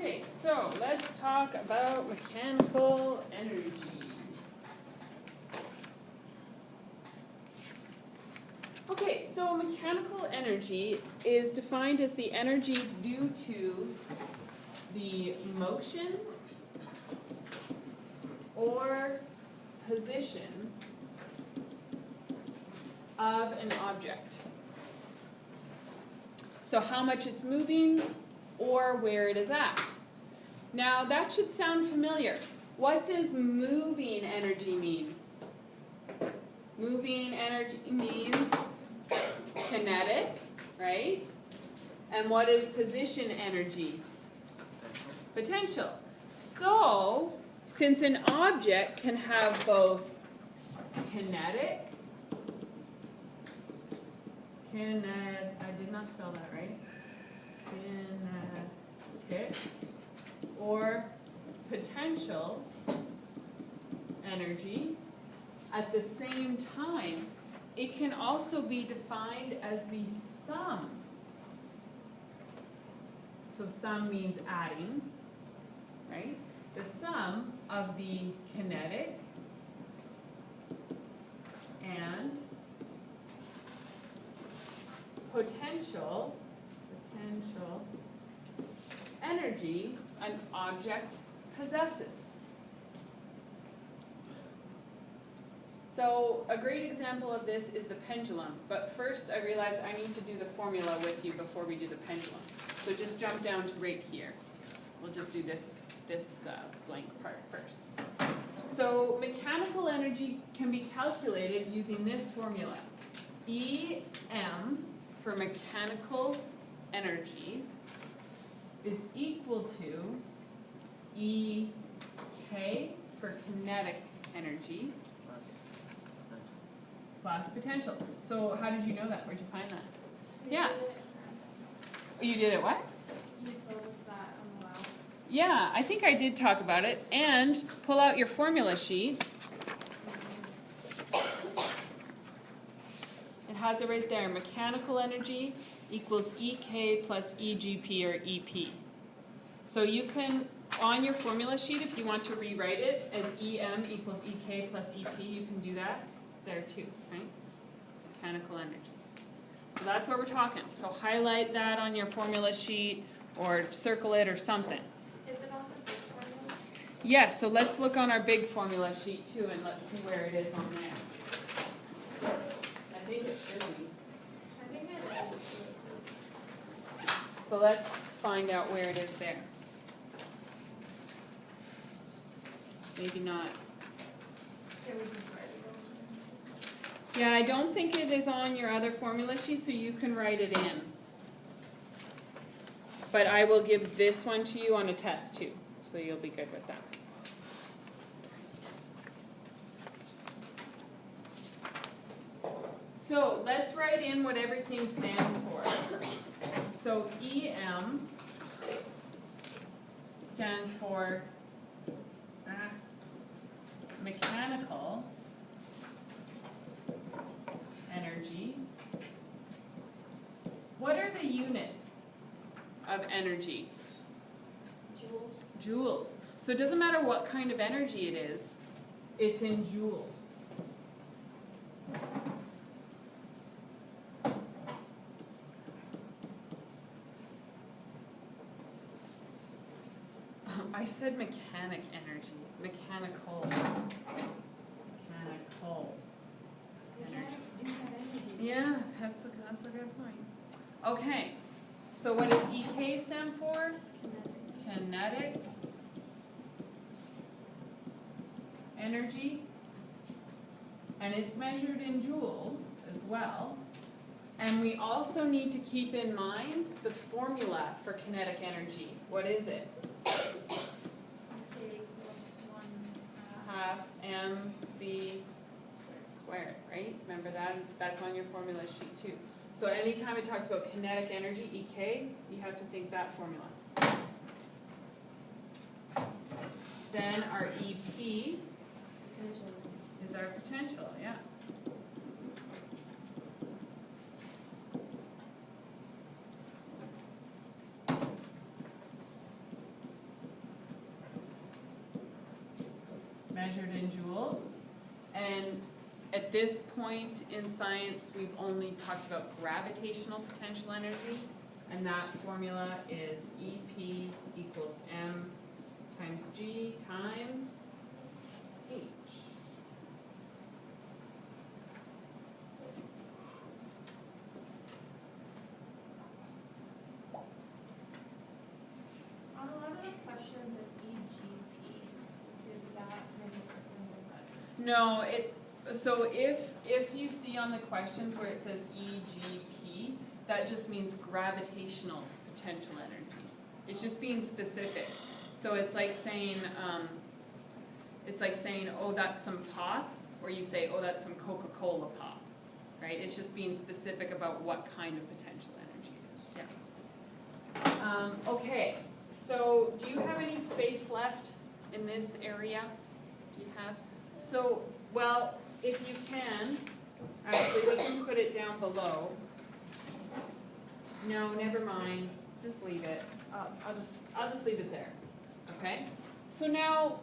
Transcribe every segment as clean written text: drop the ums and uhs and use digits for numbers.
Okay, so let's talk about mechanical energy. Okay, so mechanical energy is defined as the energy due to the motion or position of an object. So how much it's moving or where it is at. Now that should sound familiar. What does moving energy mean? Moving energy means kinetic, right? And what is position energy? Potential. So, since an object can have both kinetic, I did not spell that right, kinetic, or potential energy, at the same time, it can also be defined as the sum. So sum means adding, right? The sum of the kinetic and potential energy an object possesses. So a great example of this is the pendulum, but first I realized I need to do the formula with you before we do the pendulum. So just jump down to right here. We'll just do this blank part first. So mechanical energy can be calculated using this formula. EM for mechanical energy is equal to EK for kinetic energy plus potential. So how did you know that? Where'd you find that? Yeah. You did it what? You told us that on the last. Yeah, I think I did talk about it. And pull out your formula sheet. It has it right there. Mechanical energy equals EK plus EGP or EP. So you can, on your formula sheet, if you want to rewrite it as EM equals EK plus EP, you can do that there too, right? Mechanical energy. So that's what we're talking. So highlight that on your formula sheet or circle it or something. Is it on the big formula? Yes, so let's look on our big formula sheet too and let's see where it is on there. I think it should be. I think it is. So let's find out where it is there. Maybe not. Okay, we can write it Yeah, I don't think it is on your other formula sheet, so you can write it in. But I will give this one to you on a test too, so you'll be good with that. So let's write in what everything stands for. So EM stands for mechanical energy. What are the units of energy? Joules. Joules. So it doesn't matter what kind of energy it is, it's in joules. I said mechanic energy. Mechanical. Energy. Yeah, that's a good point. Okay, so what does EK stand for? Kinetic energy. And it's measured in joules as well. And we also need to keep in mind the formula for kinetic energy. What is it? Okay, plus 1/2 Half mv squared, right? Remember that? That's on your formula sheet too. So anytime it talks about kinetic energy, EK, you have to think that formula. Then our EP potential. is our potential, yeah. measured in joules. And at this point in science, we've only talked about gravitational potential energy, and that formula is EP equals M times G times H. On a lot of the questions, it's EGP. Does that make a difference? Is that just? No, so if you see on the questions where it says EGP, that just means gravitational potential energy. It's just being specific. So it's like saying, oh, that's some pop, or you say, oh, that's some Coca-Cola pop, right? It's just being specific about what kind of potential energy it is. Yeah. Okay. So do you have any space left in this area? Do you have? So, well, if you can, actually we can put it down below. No, never mind. Just leave it. I'll just leave it there. Okay? So now,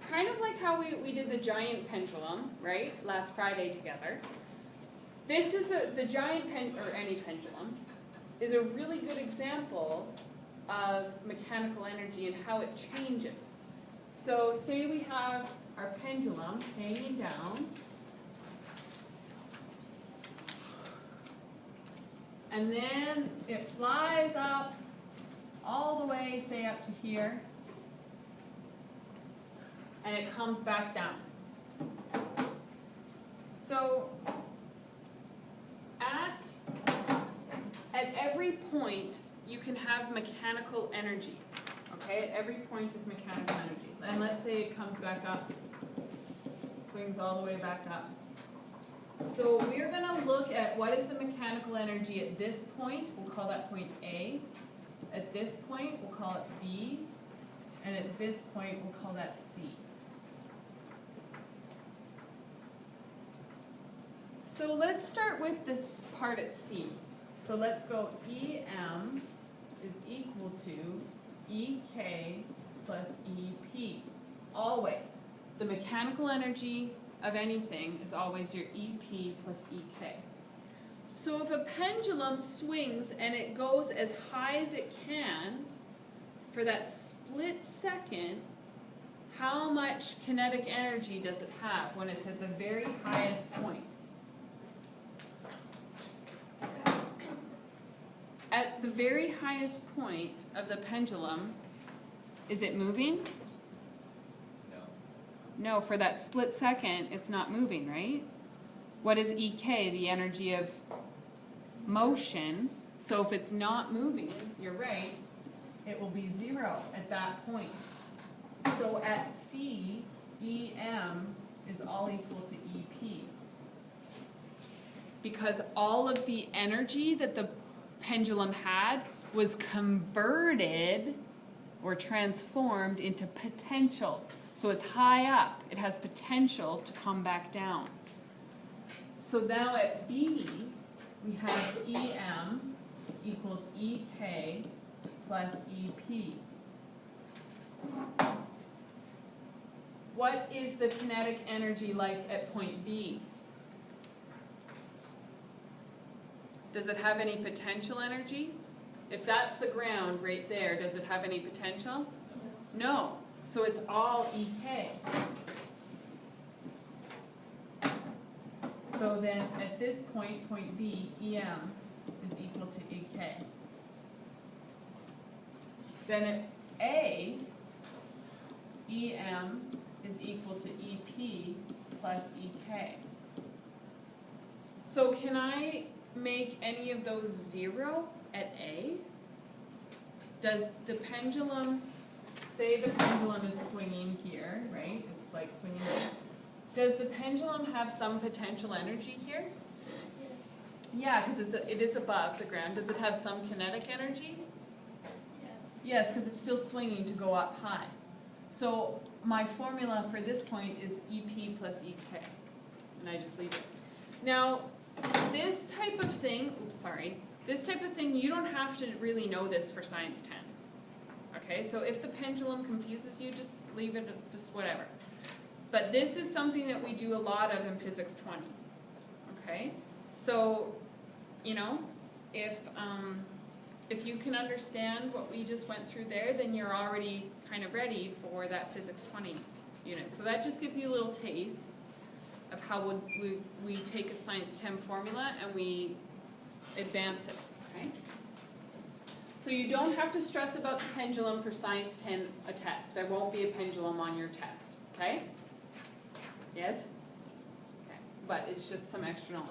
kind of like how we did the giant pendulum, right? Last Friday together. This is the giant or any pendulum is a really good example of mechanical energy and how it changes. So say we have our pendulum hanging down, and then it flies up all the way, say up to here, and it comes back down. So at every point, you can have mechanical energy. Okay, at every point is mechanical energy. And let's say it comes back up, swings all the way back up. So we're going to look at what is the mechanical energy at this point. We'll call that point A. At this point, we'll call it B. And at this point, we'll call that C. So let's start with this part at C. So let's go EM is equal to EK plus EP. Always. The mechanical energy of anything is always your EP plus EK. So if a pendulum swings and it goes as high as it can for that split second, how much kinetic energy does it have when it's at the very highest point? At the very highest point of the pendulum, is it moving? No, for that split second, it's not moving, right? What is EK? The energy of motion. So if it's not moving, you're right, it will be 0 at that point. So at C, EM is all equal to EP. Because all of the energy that the pendulum had was converted or transformed into potential. So it's high up. It has potential to come back down. So now at B, we have EM equals EK plus EP. What is the kinetic energy like at point B? Does it have any potential energy? If that's the ground right there, does it have any potential? No. So it's all EK. So then at this point, point B, EM is equal to EK. Then at A, EM is equal to EP plus EK. So can I make any of those 0 at A? Does the pendulum, say the pendulum is swinging here, right? It's like swinging there. Does the pendulum have some potential energy here? Yes. Yeah, because it is above the ground. Does it have some kinetic energy? Yes. Yes, because it's still swinging to go up high. So my formula for this point is EP plus EK. And I just leave it. Now, this type of thing, this type of thing, you don't have to really know this for Science 10. Okay, so if the pendulum confuses you, just leave it, just whatever. But this is something that we do a lot of in Physics 20, okay? So, you know, if you can understand what we just went through there, then you're already kind of ready for that Physics 20 unit. So that just gives you a little taste of how we take a Science 10 formula and we advance it, okay? So you don't have to stress about the pendulum for Science 10 a test. There won't be a pendulum on your test, okay? Yes? Okay, but it's just some extra knowledge.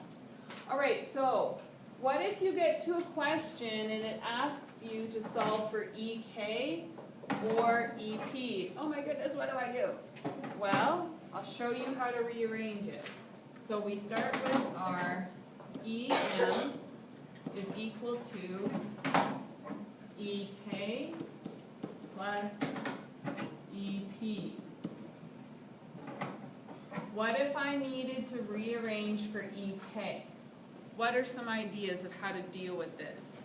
All right, so what if you get to a question and it asks you to solve for EK or EP? Oh my goodness, what do I do? Well, I'll show you how to rearrange it. So we start with our EM is equal to EK plus EP. What if I needed to rearrange for EK? What are some ideas of how to deal with this?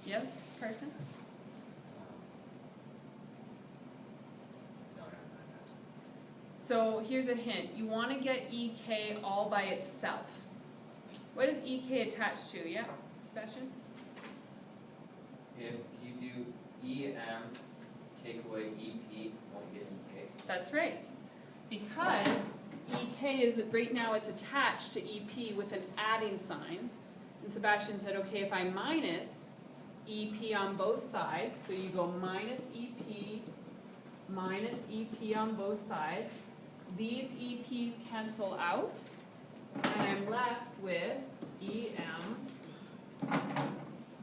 Yes, Carson? So here's a hint. You want to get EK all by itself. What is EK attached to? Yeah, Sebastian? If you do EM, take away EP, won't get EK. That's right. Because EK is, right now it's attached to EP with an adding sign. And Sebastian said, okay, if I minus EP on both sides, so you go minus EP on both sides, these EPs cancel out, and I'm left with EM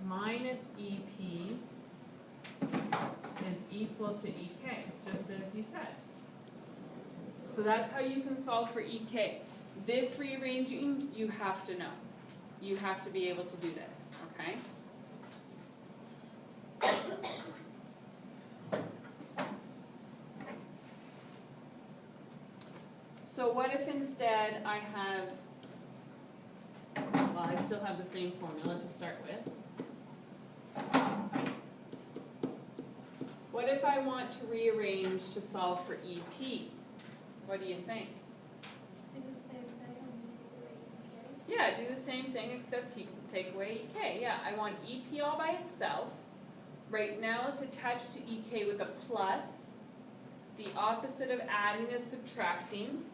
minus EP is equal to EK, just as you said. So that's how you can solve for EK. This rearranging, you have to know. You have to be able to do this, okay? So what if instead I have, well, I still have the same formula to start with. What if I want to rearrange to solve for EP? What do you think? Do the same thing and take away EK? Yeah, do the same thing except take away EK. Yeah, I want EP all by itself. Right now it's attached to EK with a plus. The opposite of adding is subtracting.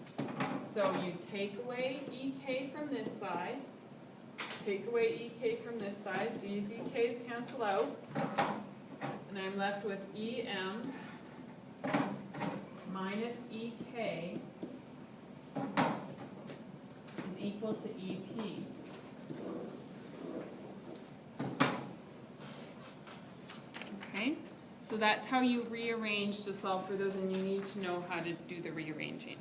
So you take away EK from this side, take away EK from this side, these EKs cancel out, and I'm left with EM minus EK is equal to EP. Okay, so that's how you rearrange to solve for those, and you need to know how to do the rearranging.